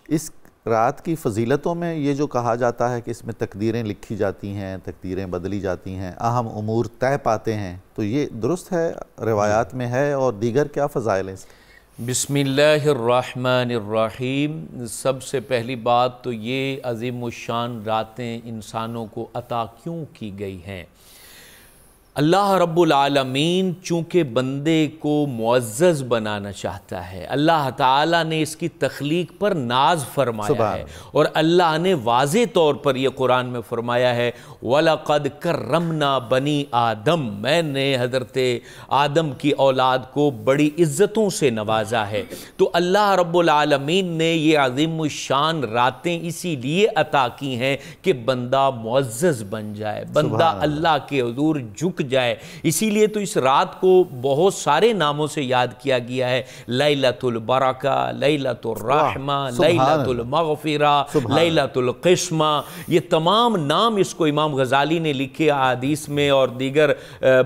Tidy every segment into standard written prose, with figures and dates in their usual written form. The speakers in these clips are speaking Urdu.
اس رات کی فضیلتوں میں یہ جو کہا جاتا ہے کہ اس میں تقدیریں لکھی جاتی ہیں، تقدیریں بدلی جاتی ہیں، اہم امور طے پاتے ہیں، تو یہ درست ہے، روایات میں ہے؟ اور دیگر کیا فضائل ہیں اس کے؟ بسم اللہ الرحمن الرحیم۔ سب سے پہلی بات تو یہ عظیم الشان راتیں انسانوں کو عطا کیوں کی گئی ہیں؟ اللہ رب العالمین چونکہ بندے کو معزز بنانا چاہتا ہے، اللہ تعالیٰ نے اس کی تخلیق پر ناز فرمایا ہے، اور اللہ نے واضح طور پر یہ قرآن میں فرمایا ہے وَلَقَدْ كَرَّمْنَا بَنِي آدم، میں نے حضرت آدم کی اولاد کو بڑی عزتوں سے نوازا ہے۔ تو اللہ رب العالمین نے یہ عظیم الشان راتیں اسی لیے عطا کی ہیں کہ بندہ معزز بن جائے، بندہ اللہ کے حضور جھک جائے۔ اسی لیے تو اس رات کو بہت سارے ناموں سے یاد کیا گیا ہے، لیلۃ البرکہ، لیلۃ الرحمہ، لیلۃ المغفرہ، لیلۃ القسمہ، یہ تمام نام اس کو امام غزالی نے لکھے احادیث میں، اور دیگر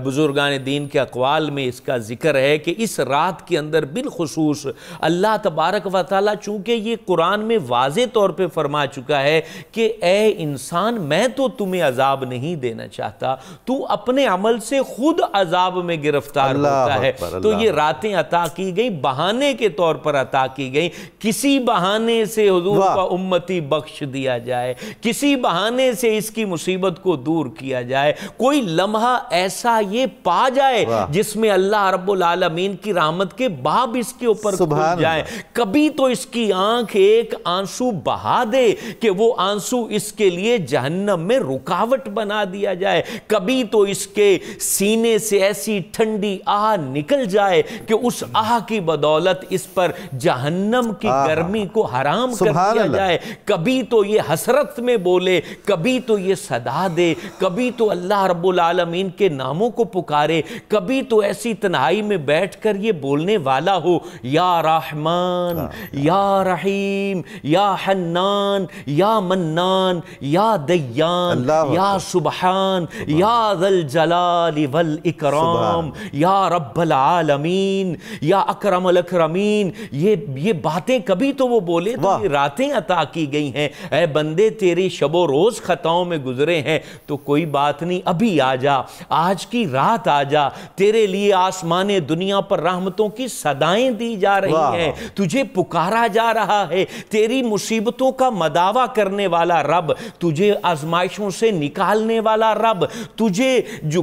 بزرگان دین کے اقوال میں اس کا ذکر ہے کہ اس رات کے اندر بالخصوص اللہ تبارک و تعالیٰ چونکہ یہ قرآن میں واضح طور پہ فرما چکا ہے کہ اے انسان میں تو تمہیں عذاب نہیں دینا چاہتا، تو اپنے عمل سے خود عذاب میں گرفتار ہوتا ہے، تو یہ راتیں عطا کی گئی، بہانے کے طور پر عطا کی گئی، کسی بہانے سے حضور کا امتی بخش دیا جائے، کسی بہانے سے اس کی مصیبت کو دور کیا جائے، کوئی لمحہ ایسا یہ پا جائے جس میں اللہ رب العالمین کی رحمت کے باب اس کے اوپر کھل جائے، کبھی تو اس کی آنکھ ایک آنسو بہا دے کہ وہ آنسو اس کے لیے جہنم میں رکاوٹ بنا دیا جائے، کبھی تو اس کے سینے سے ایسی ٹھنڈی آہ نکل جائے کہ اس آہ کی بدولت اس پر جہنم کی گرمی کو حرام کر دیا جائے، کبھی تو یہ حسرت میں بولے، کبھی تو یہ صدا دے، کبھی تو اللہ رب العالمین کے ناموں کو پکارے، کبھی تو ایسی تنہائی میں بیٹھ کر یہ بولنے والا ہو یا رحمان یا رحیم یا حنان یا منان یا دیان یا سبحان یا ذا الجلال والاکرام یا رب العالمین یا اکرم الاکرمین، یہ باتیں کبھی تو وہ بولے، تو یہ راتیں عطا کی گئی ہیں۔ اے بندے تیری شب و روز خطاؤں میں گزرے ہیں تو کوئی بات نہیں، ابھی آ جا، آج کی رات آ جا، تیرے لیے آسمان دنیا پر رحمتوں کی صدائیں دی جا رہی ہیں، تجھے پکارا جا رہا ہے، تیری مصیبتوں کا مداوع کرنے والا رب، تجھے آزمائشوں سے نکالنے والا رب، تجھے جو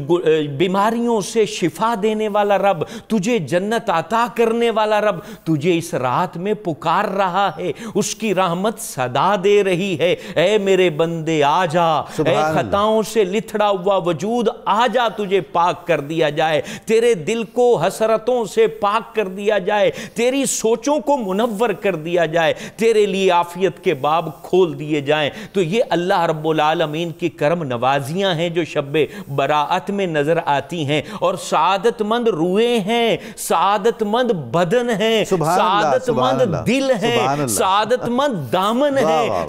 بیماریوں سے شفا دینے والا رب، تجھے جنت عطا کرنے والا رب تجھے اس رات میں پکار رہا ہے، اس کی رحمت صدا دے رہی ہے، اے میرے بندے آ جا، اے خطاؤں سے لتھڑا ہوا وجود آ جا، تجھے پاک کر دیا جائے، تیرے دل کو حسرتوں سے پاک کر دیا جائے، تیری سوچوں کو منور کر دیا جائے، تیرے لیے عافیت کے باب کھول دیے جائیں۔ تو یہ اللہ رب العالمین کی کرم نوازیاں ہیں جو شب براعت میں نظر آتی ہیں، اور سعادت مند روئے ہیں، سعادت مند بدن ہیں، سعادت مند دل ہیں، سعادت مند دامن ہیں،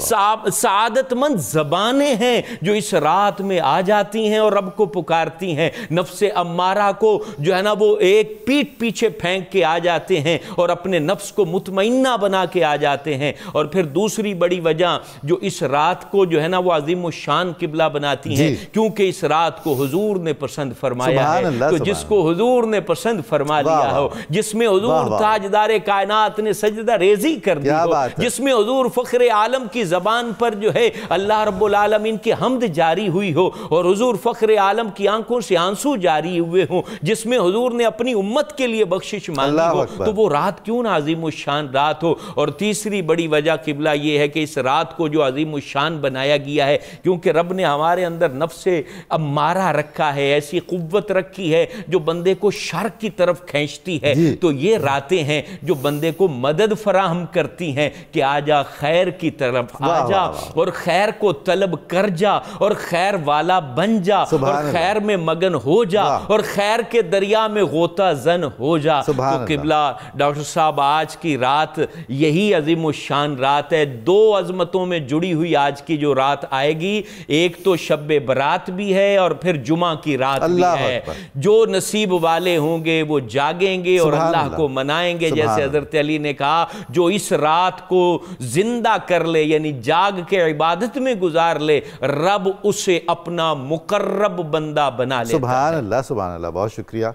سعادت مند زبانیں ہیں جو اس رات میں آ جاتی ہیں اور رب کو پکارتی ہیں، نفس امارہ کو جو ہے نا وہ ایک پیٹ پیچھے پھینک کے آ جاتے ہیں اور اپنے نفس کو مطمئنہ بنا کے آ جاتے ہیں۔ اور پھر دوسری بڑی وجہ جو اس رات کو جو ہے نا وہ عظیم الشان قبلہ بناتی ہیں، کیونکہ اس رات کو حضور نے پسند فرمایا ہے، تو جس کو حضور نے پسند فرما لیا ہو، جس میں حضور تاجدار کائنات نے سجدہ ریزی کر دی ہو، جس میں حضور فخر عالم کی زبان پر جو ہے اللہ رب العالمین کی حمد جاری ہوئی ہو، اور حضور فخر عالم کی آنکھوں سے آنسو جاری ہوئے ہوں، جس میں حضور نے اپنی امت کے لیے بخشش مانگی ہو، تو وہ رات کیوں نہ عظیم الشان رات ہو۔ اور تیسری بڑی وجہ قبلہ یہ ہے کہ اس رات کو جو عظیم الشان بنایا گیا ہے، کیونکہ رب نے ہمارے اندر نفس امارہ رکھا ہے، ایسی قوت رکھی ہے جو بندے کو شر کی طرف کھینچتی ہے، تو یہ راتیں ہیں جو بندے کو مدد فراہم کرتی ہیں کہ آجا خیر کی طرف آجا اور خیر کو طلب کر جا اور خیر والا بن جا اور خیر میں مگن ہو جا اور خیر کے دریا میں غوطہ زن ہو جا۔ تو قبلہ ڈاکٹر صاحب آج کی رات یہی عظیم الشان رات ہے، دو عظمتوں میں جڑی ہوئی آج کی جو رات آئے گی، ایک تو شب برات بھی ہے اور پھر جمعہ کی رات بھی ہے۔ جو نصیب والے ہوں گے وہ جاگیں گے اور اللہ کو منائیں گے، جیسے حضرت علی نے کہا جو اس رات کو زندہ کر لے یعنی جاگ کے عبادت میں گزار لے، رب اسے اپنا مقرب بندہ بنا لیتا ہے۔ سبحان اللہ، سبحان اللہ، بہت شکریہ۔